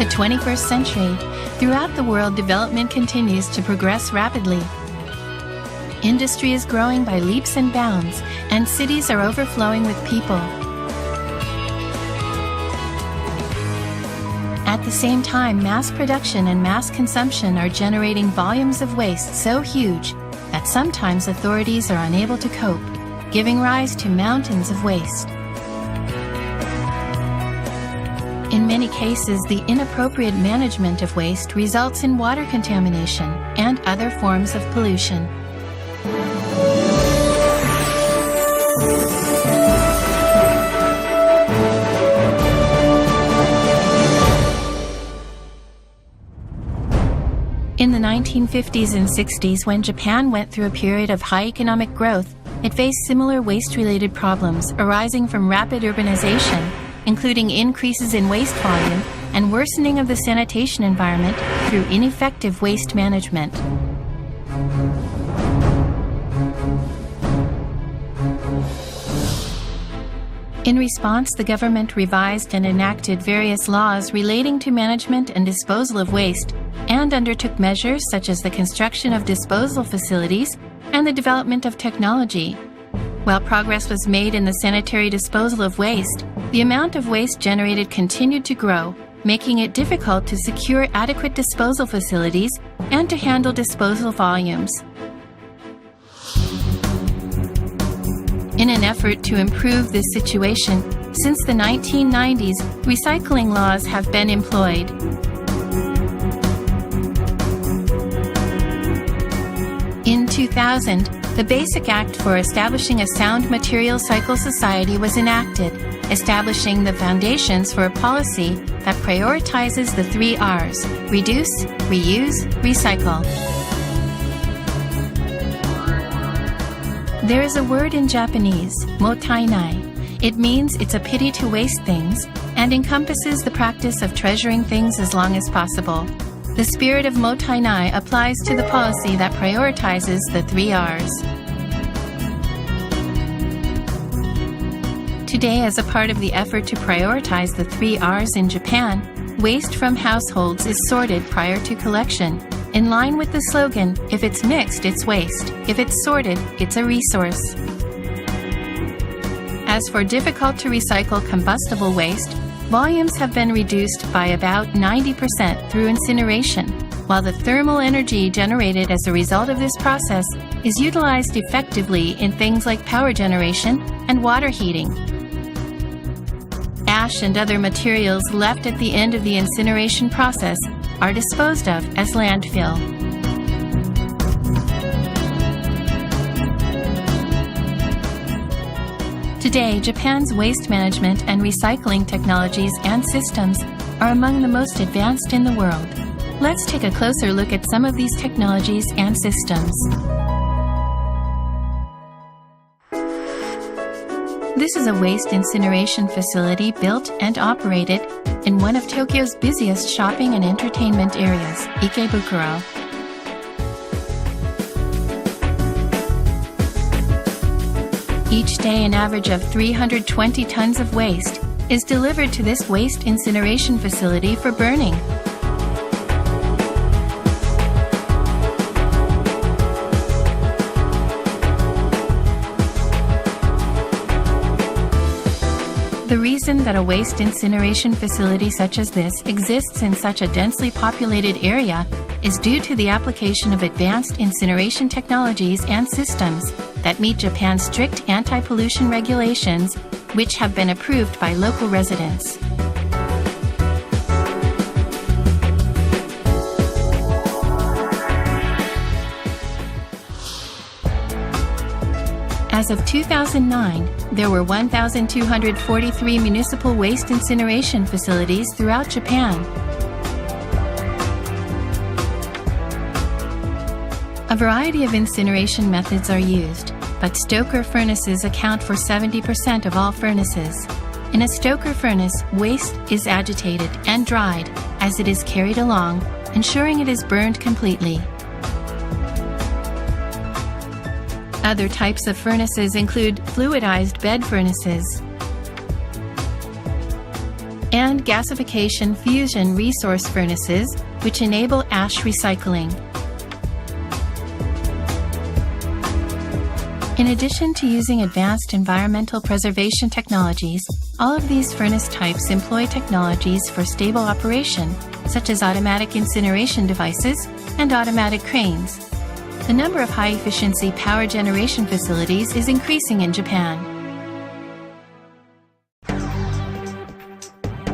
the 21st century, throughout the world development continues to progress rapidly. Industry is growing by leaps and bounds, and cities are overflowing with people. At the same time, mass production and mass consumption are generating volumes of waste so huge that sometimes authorities are unable to cope, giving rise to mountains of waste. In many cases, the inappropriate management of waste results in water contamination and other forms of pollution. In the 1950s and 60s, when Japan went through a period of high economic growth, it faced similar waste-related problems arising from rapid urbanization, including increases in waste volume and worsening of the sanitation environment through ineffective waste management. In response, the government revised and enacted various laws relating to management and disposal of waste, and undertook measures such as the construction of disposal facilities and the development of technology. While progress was made in the sanitary disposal of waste, the amount of waste generated continued to grow, making it difficult to secure adequate disposal facilities and to handle disposal volumes. In an effort to improve this situation, since the 1990s, recycling laws have been employed. In 2000, the Basic Act for establishing a sound material cycle society was enacted, establishing the foundations for a policy that prioritizes the 3 R's: reduce, reuse, recycle. There is a word in Japanese, mottainai. It means it's a pity to waste things and encompasses the practice of treasuring things as long as possible. The spirit of mottainai applies to the policy that prioritizes the 3 R's. Today, as a part of the effort to prioritize the 3 R's in Japan, waste from households is sorted prior to collection, in line with the slogan, "If it's mixed, it's waste. If it's sorted, it's a resource." As for difficult to recycle combustible waste, volumes have been reduced by about 90% through incineration, while the thermal energy generated as a result of this process is utilized effectively in things like power generation and water heating. Ash and other materials left at the end of the incineration process are disposed of as landfill. Today, Japan's waste management and recycling technologies and systems are among the most advanced in the world. Let's take a closer look at some of these technologies and systems. This is a waste incineration facility built and operated in one of Tokyo's busiest shopping and entertainment areas, Ikebukuro. Each day, an average of 320 tons of waste is delivered to this waste incineration facility for burning. The reason that a waste incineration facility such as this exists in such a densely populated area is due to the application of advanced incineration technologies and systems that meet Japan's strict anti-pollution regulations, which have been approved by local residents. As of 2009, there were 1,243 municipal waste incineration facilities throughout Japan. A variety of incineration methods are used, but stoker furnaces account for 70% of all furnaces. In a stoker furnace, waste is agitated and dried as it is carried along, ensuring it is burned completely. Other types of furnaces include fluidized bed furnaces, and gasification fusion resource furnaces, which enable ash recycling. In addition to using advanced environmental preservation technologies, all of these furnace types employ technologies for stable operation, such as automatic incineration devices and automatic cranes. The number of high-efficiency power generation facilities is increasing in Japan.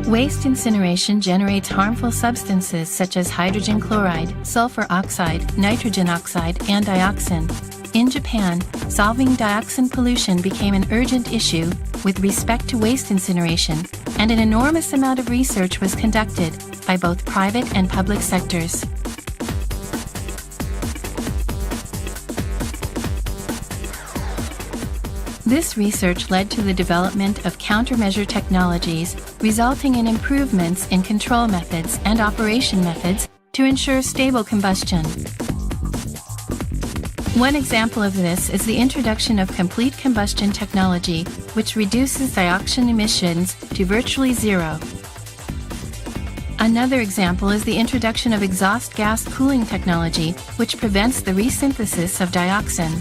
Waste incineration generates harmful substances such as hydrogen chloride, sulfur oxide, nitrogen oxide, and dioxin. In Japan, solving dioxin pollution became an urgent issue with respect to waste incineration, and an enormous amount of research was conducted by both private and public sectors. This research led to the development of countermeasure technologies, resulting in improvements in control methods and operation methods to ensure stable combustion. One example of this is the introduction of complete combustion technology, which reduces dioxin emissions to virtually zero. Another example is the introduction of exhaust gas cooling technology, which prevents the resynthesis of dioxin.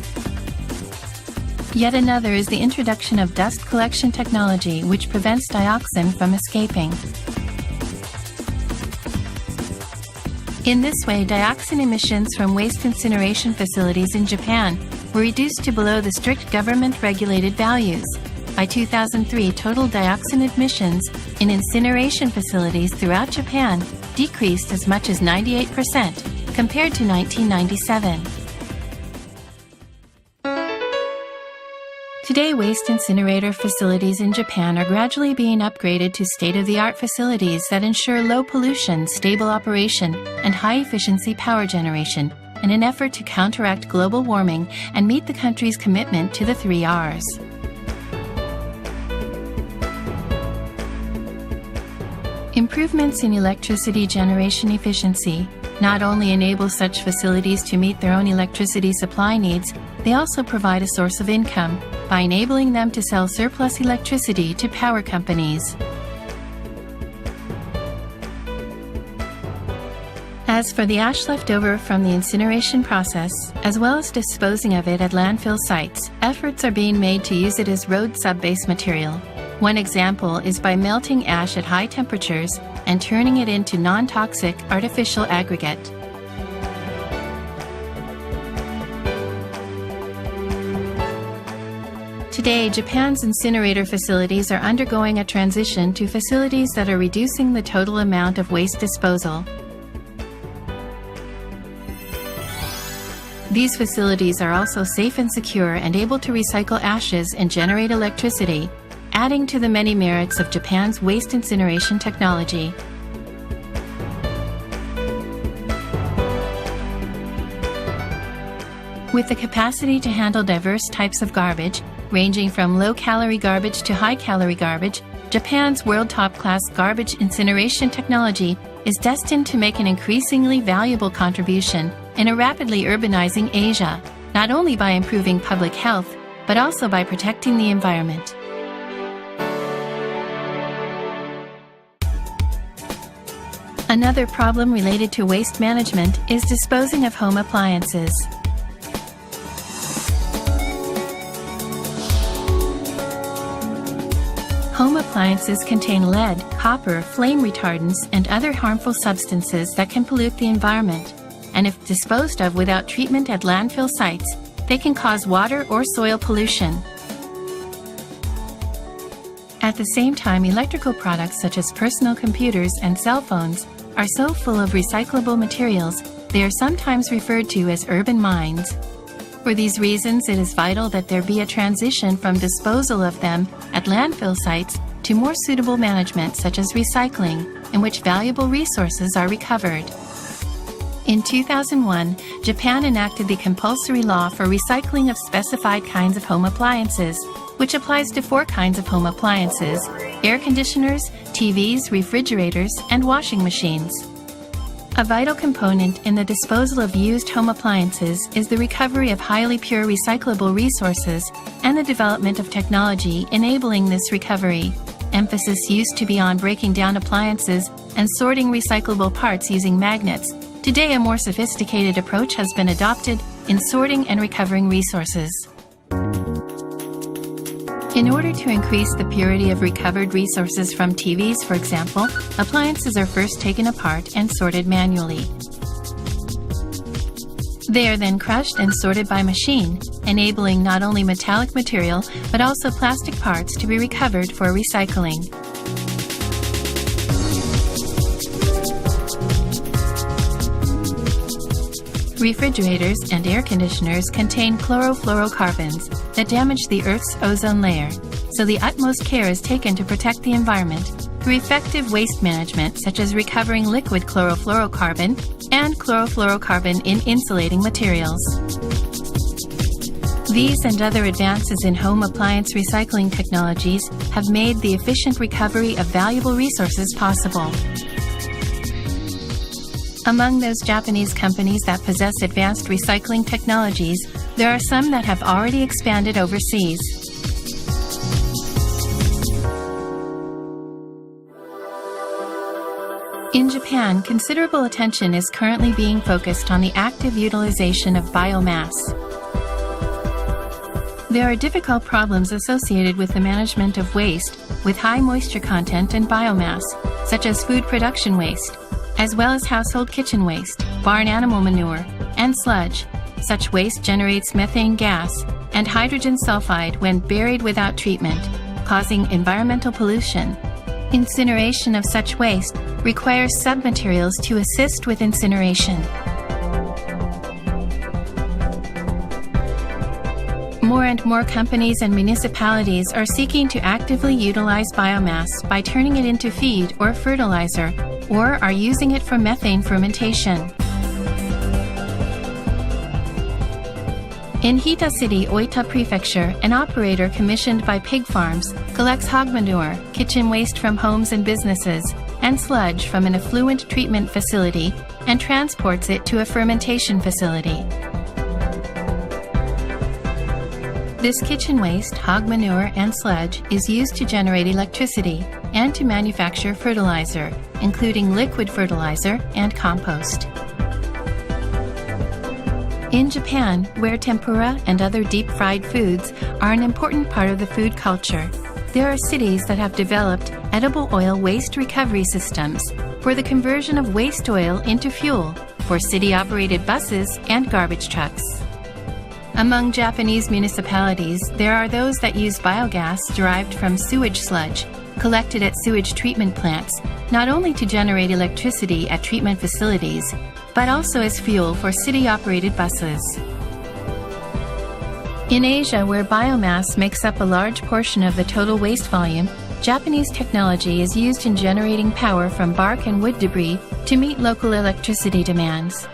Yet another is the introduction of dust collection technology, which prevents dioxin from escaping. In this way, dioxin emissions from waste incineration facilities in Japan were reduced to below the strict government-regulated values. By 2003, total dioxin emissions in incineration facilities throughout Japan decreased as much as 98% compared to 1997. Today, waste incinerator facilities in Japan are gradually being upgraded to state-of-the-art facilities that ensure low pollution, stable operation, and high-efficiency power generation in an effort to counteract global warming and meet the country's commitment to the 3 Rs. Improvements in electricity generation efficiency not only enable such facilities to meet their own electricity supply needs, they also provide a source of income by enabling them to sell surplus electricity to power companies. As for the ash left over from the incineration process, as well as disposing of it at landfill sites, efforts are being made to use it as road subbase material. One example is by melting ash at high temperatures and turning it into non-toxic artificial aggregate. Today, Japan's incinerator facilities are undergoing a transition to facilities that are reducing the total amount of waste disposal. These facilities are also safe and secure and able to recycle ashes and generate electricity, adding to the many merits of Japan's waste incineration technology. With the capacity to handle diverse types of garbage, ranging from low-calorie garbage to high-calorie garbage, Japan's world top-class garbage incineration technology is destined to make an increasingly valuable contribution in a rapidly urbanizing Asia, not only by improving public health, but also by protecting the environment. Another problem related to waste management is disposing of home appliances. Home appliances contain lead, copper, flame retardants, and other harmful substances that can pollute the environment, and if disposed of without treatment at landfill sites, they can cause water or soil pollution. At the same time, electrical products such as personal computers and cell phones are so full of recyclable materials, they are sometimes referred to as urban mines. For these reasons, it is vital that there be a transition from disposal of them at landfill sites to more suitable management such as recycling, in which valuable resources are recovered. In 2001, Japan enacted the compulsory law for recycling of specified kinds of home appliances, which applies to 4 kinds of home appliances: air conditioners, TVs, refrigerators, and washing machines. A vital component in the disposal of used home appliances is the recovery of highly pure recyclable resources and the development of technology enabling this recovery. Emphasis used to be on breaking down appliances and sorting recyclable parts using magnets. Today, a more sophisticated approach has been adopted in sorting and recovering resources. In order to increase the purity of recovered resources from TVs, for example, appliances are first taken apart and sorted manually. They are then crushed and sorted by machine, enabling not only metallic material but also plastic parts to be recovered for recycling. Refrigerators and air conditioners contain chlorofluorocarbons that damage the Earth's ozone layer, so the utmost care is taken to protect the environment through effective waste management such as recovering liquid chlorofluorocarbon and chlorofluorocarbon in insulating materials. These and other advances in home appliance recycling technologies have made the efficient recovery of valuable resources possible. Among those Japanese companies that possess advanced recycling technologies, there are some that have already expanded overseas. In Japan, considerable attention is currently being focused on the active utilization of biomass. There are difficult problems associated with the management of waste with high moisture content and biomass, such as food production waste, as well as household kitchen waste, barn animal manure, and sludge. Such waste generates methane gas and hydrogen sulfide when buried without treatment, causing environmental pollution. Incineration of such waste requires submaterials to assist with incineration. More and more companies and municipalities are seeking to actively utilize biomass by turning it into feed or fertilizer, or are using it for methane fermentation. In Hita City, Oita Prefecture, an operator commissioned by pig farms collects hog manure, kitchen waste from homes and businesses, and sludge from an effluent treatment facility and transports it to a fermentation facility. This kitchen waste, hog manure, and sludge is used to generate electricity and to manufacture fertilizer, including liquid fertilizer and compost. In Japan, where tempura and other deep-fried foods are an important part of the food culture, there are cities that have developed edible oil waste recovery systems for the conversion of waste oil into fuel for city-operated buses and garbage trucks. Among Japanese municipalities, there are those that use biogas derived from sewage sludge, collected at sewage treatment plants, not only to generate electricity at treatment facilities, but also as fuel for city-operated buses. In Asia, where biomass makes up a large portion of the total waste volume, Japanese technology is used in generating power from bark and wood debris to meet local electricity demands.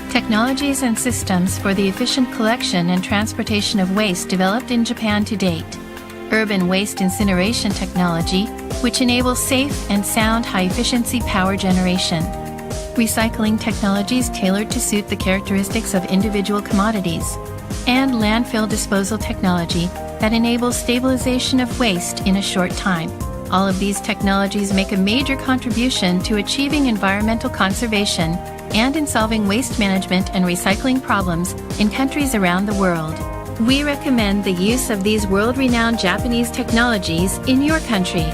Technologies and systems for the efficient collection and transportation of waste developed in Japan to date. Urban waste incineration technology, which enables safe and sound high-efficiency power generation. Recycling technologies tailored to suit the characteristics of individual commodities. And landfill disposal technology that enables stabilization of waste in a short time. All of these technologies make a major contribution to achieving environmental conservation and in solving waste management and recycling problems in countries around the world. We recommend the use of these world-renowned Japanese technologies in your country.